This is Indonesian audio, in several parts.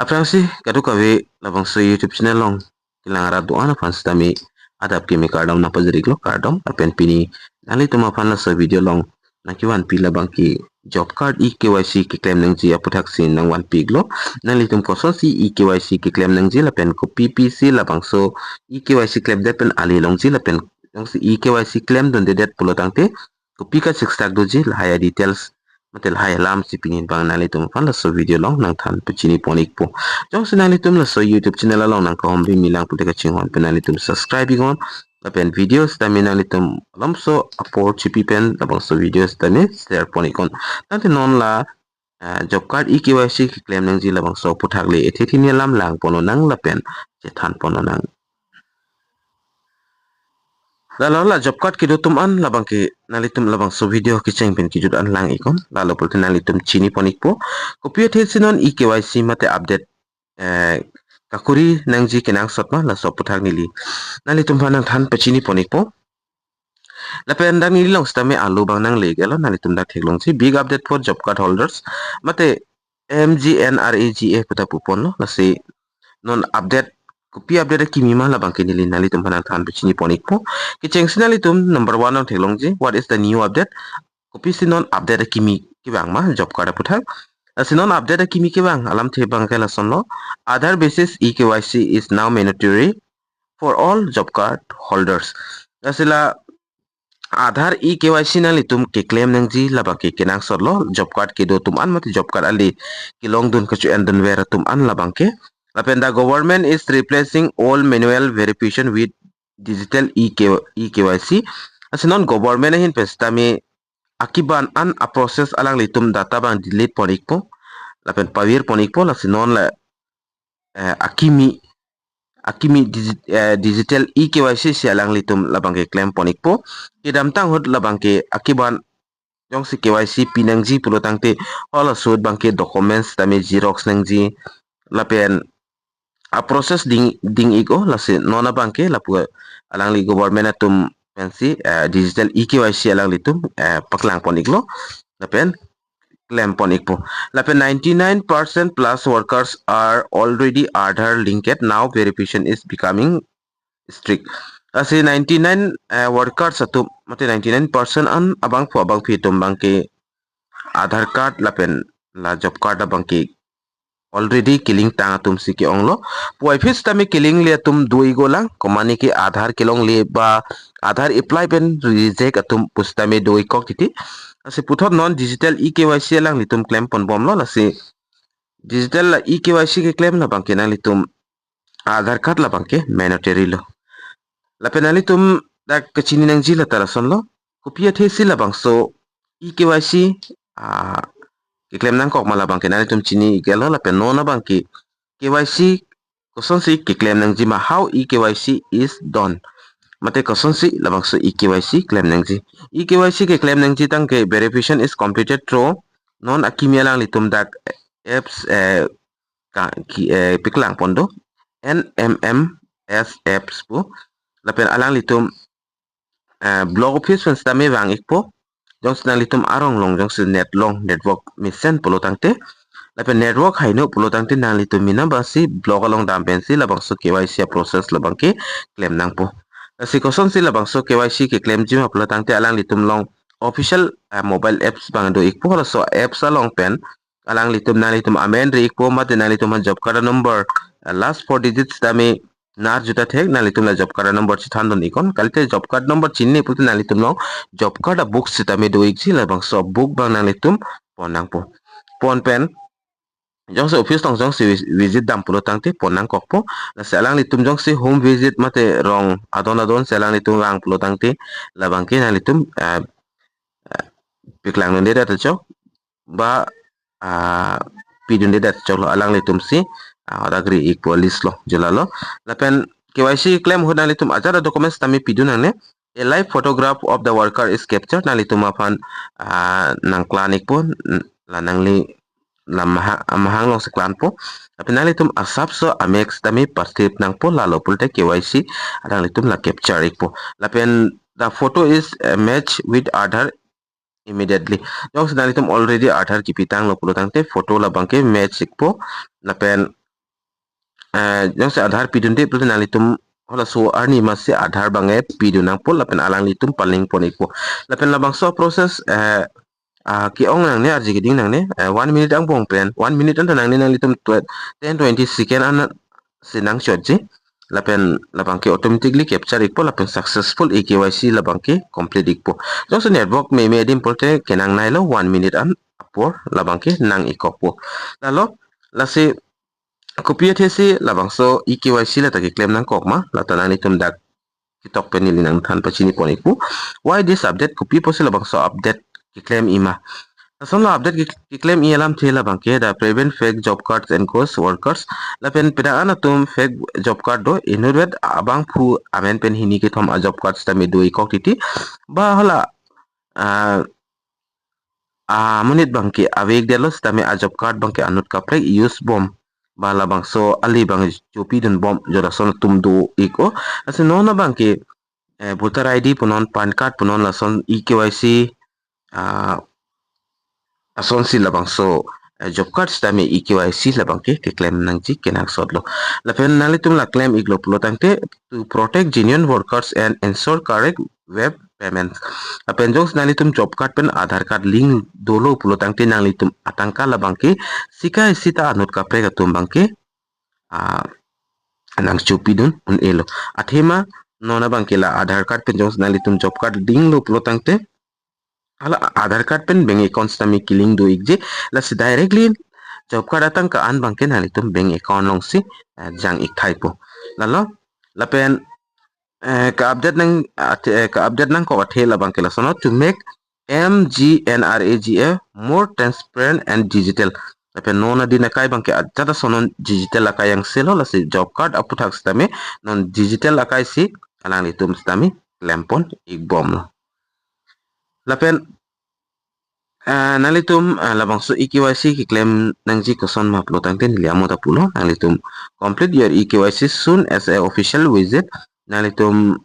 Aprang si kadu kawe labang so YouTube channel long kilang ara doa na fans tami adap kimi kardom na pajerik lo kardom apen pini nali tuma fan la so video long na ki wan pi labang ki job card KYC ki claim nang ji aputhak sin nang wan pig lo nali tum koson si KYC ki claim nang ji lapen ko PPC labang so KYC claim dat pen ali long ji lapen yung si KYC claim don de det pulo tangte ko pika 6 tak do ji lahaya details matel hai lam si pinin bang nali tum fan la so video long nang than pechini ponik po jong sinali tum la so YouTube channel long nang ko hombi milang pu teka chingon penali tum subscribe gon lapen videos tami nali tum lam so upload chipi pen labang so videos tami share ponikon tante non la job card KYC ki claim nang ji labang so puthak le ethethi ni lam lang pono nang lapen che than pono nang Lalu la job card kido tum an labang ki nalitum labang so video ki cheng pen ki jud an lang ikon lalu pulte nalitum chini ponik po kopio the sinon KYC mate update kakuri nangji kinang sotma la so puthak nili nalitum phanang than pachini ponik po la pen dang nili long stame alu bang nang legelo nalitum da theklong si big update for job card holders mate MGNRAGA puta pupon lo la se non update kopi update kimi ma labang ki nili nali tum phanang than pachini ponik po ki cheng sinali tum number 1 ang thelong ji what is the new update kopi sinon update kimi ki bang ma job card puthak sinon update kimi ki bang alam the bang kala sonlo Aadhaar basis KYC is now mandatory for all job card holders asila Aadhaar KYC nali tum ke claim nang ji laba ke kenang sorlo job card ke do tum an mati job card ali kilong dun kachu endun vera tum an labang ke Lapen the government is replacing all manual verification with digital KYC. As non government hin pestami akiban an a process alang litum data bang delete ponik po. Lapen pawir ponik po las non la akimi digital KYC si alang litum labang ke claim ponik po. Kidam tang hot labang ke akiban jong si KYC pinangji pulo tangte hola sud bang ke documents tami xerox nangji lapen a proses ding iko lasi nona bangke lapu alang li government atum pensi digital KYC alang litum paklang ponik lo lapen claim ponik po lapen 99% plus workers are already Aadhaar linked now verification is becoming strict asi 99 workers atum mate 99% an abang po abang pitum bangke Aadhaar card lapen la job card bangke already killing tang atum si ki onglo puai phis tami killing le atum dui golang komani ki Aadhaar kilong le ba Aadhaar apply pen reject atum pustami dui kok titi asi puthot non digital KYC lang litum claim pon bom lo lasi digital KYC ke claim la bangke na litum Aadhaar card la bangke mandatory lo la penalitum da kachini nang jila tarason lo kopia thesi la bangso KYC ki claim nang kok mala bangke nani tum chini gelo la penona bangki KYC koson si ki claim nang ji ma how KYC is done mate koson si la bangso KYC claim nang ji KYC ke claim nang ji tang ke verification is completed through non akimia lang litum dak apps piklang pondo NMMS apps po la pen alang litum blog office pen stame bang ikpo jong senang litum arong long jong se net long network misen pulo tangte lapen network haino pulo tangte nang litum mina basi blog along dam pensi labang so KYC process labang ke claim nang po si koson si labang so KYC ke claim jima pulo tangte alang litum long official mobile apps bang do ikpo so apps along pen alang litum nang litum amen re ikpo mate nang litum job card number last 4 digits dami nar juta thek nalitum la job card number chi thandon ikon kalte job card number chinne putu nalitum lo job card book sitame do ikchi la bang so book bang nalitum ponang po pon pen jong se office tong jong se visit dam pulo tangte ponang kokpo la selang litum jong se home visit mate rong adon selang litum rang pulo tangte la bang ke nalitum piklang nde data chok ba pidun de data chok alang litum si adagri equalis lo jelalo lapen KYC claim hodang litum ajara documents tami pidun ne a live photograph of the worker is captured na litum apan nang klanik po lanang li mahang long seklan po lapen na litum asap so amex tami pastip nang po lalo pulte KYC adang litum la capture po lapen the photo is match with Aadhaar immediately jong senang litum already Aadhaar ki pitang lo pulo tangte photo la bangke match ikpo lapen yang se Aadhaar pidun de pulo nang litum hola so arni masih Aadhaar bangai pidun nang pol lapen alang litum paling ponik po lapen labang so proses ki ong nang ne arji giding nang ne 1 minute ang bong pen 1 minute an nang ne nang litum 10-20 second an sinang shot lapen labang ke automatically capture ikpo lapen successful EKYC labang ke complete ikpo jong so network me dim polte kenang nailo 1 minute an apor labang ke nang ikopo lalo lase kopiat hesi labang so EKYC la taki claim nang kokma latana ni tum dak kitok penili nang than pachini poniku why this update kopi posi labang so update ki claim ima Asal update ki claim ialam thela bangke da prevent fake job cards and ghost workers la pen pedaan atum fake job card do inuret abang pu amen pen hini ke thom a job cards ta me do ikok titi ba hala munit bangke awek delos ta me a job card bangke anut kapre use bom bala bang so ali bang chopi den bom jora son tum do iko ase nona bangke voter ID punon pan card punon la son EKYC ason si labang so job cards tami EKYC labang ke claim nang ji kenang sodlo lapen nalitum la claim iglo pulo tangte to protect genuine workers and ensure correct web payments lapen jongs nalitum job card pen Aadhaar card link dolo pulo tangte nalitum atangka labang ke sika sita anut ka prega tumbang ke nang chupi dun un elo athema nona bangke la Aadhaar card pen jongs nalitum job card link lo pulo tangte hala Aadhaar card pen bank account tami killing do ikje la si directly job card atang ka an bangke nalitum bank account long si jang ik thai po lalo la pen ka update nang ko athela bangke la sono to make MGNRAGA more transparent and digital la pen nona dina kai bangke atata sono digital akai yang selo la si job card aputak stame non digital akai si alang litum stami lempon ik bom lo lapen nalitum labang so EKYC ki claim nangji koson ma upload tangte niliamo ta pulo nalitum complete your EKYC soon as a official visit nalitum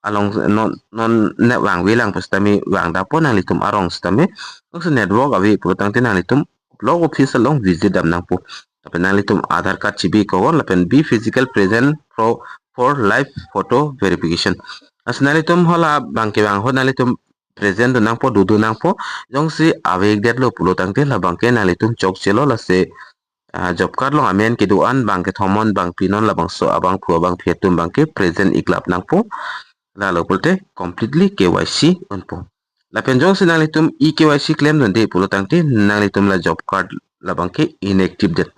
along non net wang wilang pustami wang dapo nalitum arong stami so network awi pulo tangte nalitum blog official long visit dam nang po tapi nalitum Aadhaar card chibi ko lapen be physical present for live photo verification as nalitum hola bangke wang ho nalitum present nang po dudu nang po jong si awek det lo pulo tangte la bangke nalitum chok chelo la se job card long amen ke duan bangke thomon bang pinon la bang so abang pu abang phetum bangke present iklap nang po la lo pulte completely KYC unpo la pen jong si nalitum EKYC claim donde pulo tangte nalitum la job card la bangke inactive det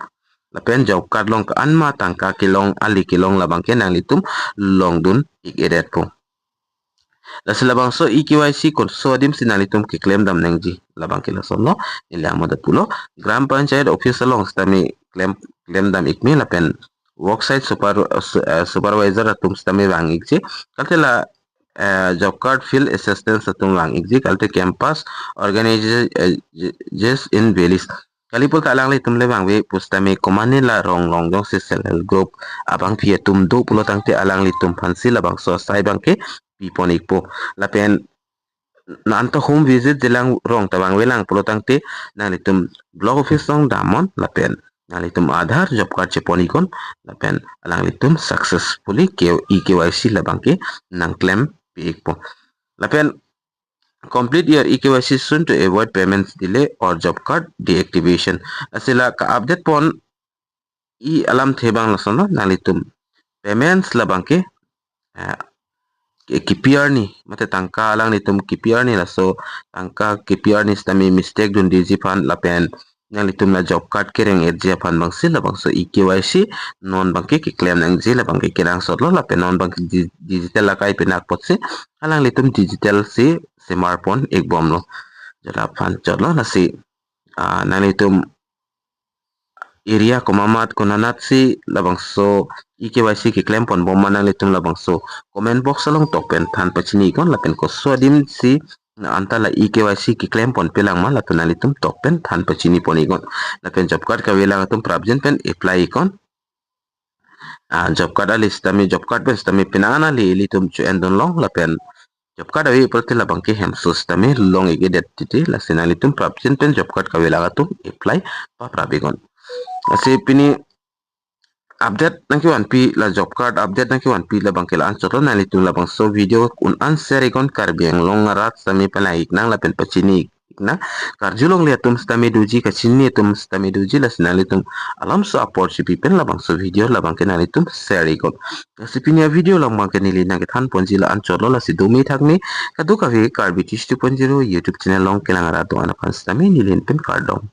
la pen job card long anma tangka kilong ali kilong la bangke nalitum long dun ik edet po la labang so EKYC kon so dim sinalitum ki claim dam nengji labang kila somno nila mo pulo gram panchayat office long stami claim dam ikmi la pen worksite supervisor atum stami wang ikji kalte la job card field assistance atum wang ikji kalte campus organizers in Belize kalipul talang li tumle bang we pustami komani la rong dong si self group abang pia tum do pulo tangte alang li tum pansi labang so sai bang ke piponik po lapen nanto home visit jelang rong tabang welang pulo tangte nalitum blog office long damon lapen nalitum Aadhaar job card cheponikon lapen alang litum successfully EKYC labang ke nang claim piik po lapen complete your EKYC soon to avoid payments delay or job card deactivation asila ka update pon alam thebang lasono nalitum payments labang ke KPR ni mate tangka lang nitum KPR ni la so tangka KPR ni stami mistake dun digi pan lapen yang litum la job card kereng edja pan bang sil bang so EKYC non bang ki claim nang jila bang ki kerang sot lo lapen non bang digital la kai penak pot se alang litum digital si smartphone ek bom lo jala pan chot lo na si nang litum area ko mamat ko nanat si labang so EKYC ki claim pon bom manang litum labang so comment box along topen than pachini kon lapen ko so dim si na antala EKYC ki claim pon pelang ma lapen litum topen than pachini pon ikon lapen job card ka welang tum prabjen pen apply ikon job card alis tami job card pen tami pinana li litum chu endon long lapen job card awi perti labang ke hem sus tami long igedet titi la sinalitum prabjen pen job card ka welang tum apply pa prabikon asi pini update nangki wan pi la job card update nangki wan pi la bangke la ansor na litum la bang so video un answer ikon karbiang long ngarat sami palaik nang la pen pacini na karjulong liatum stami duji kacini tum stami duji la sinalitum alam so upload si pipen la bang so video la bangke na litum share ikon sipinya video la bangke nili nangit han ponji la ansor la si dumi thakni kaduka vi karbi 2.0 YouTube channel long kelang ara to anakan stami nilin pen kardong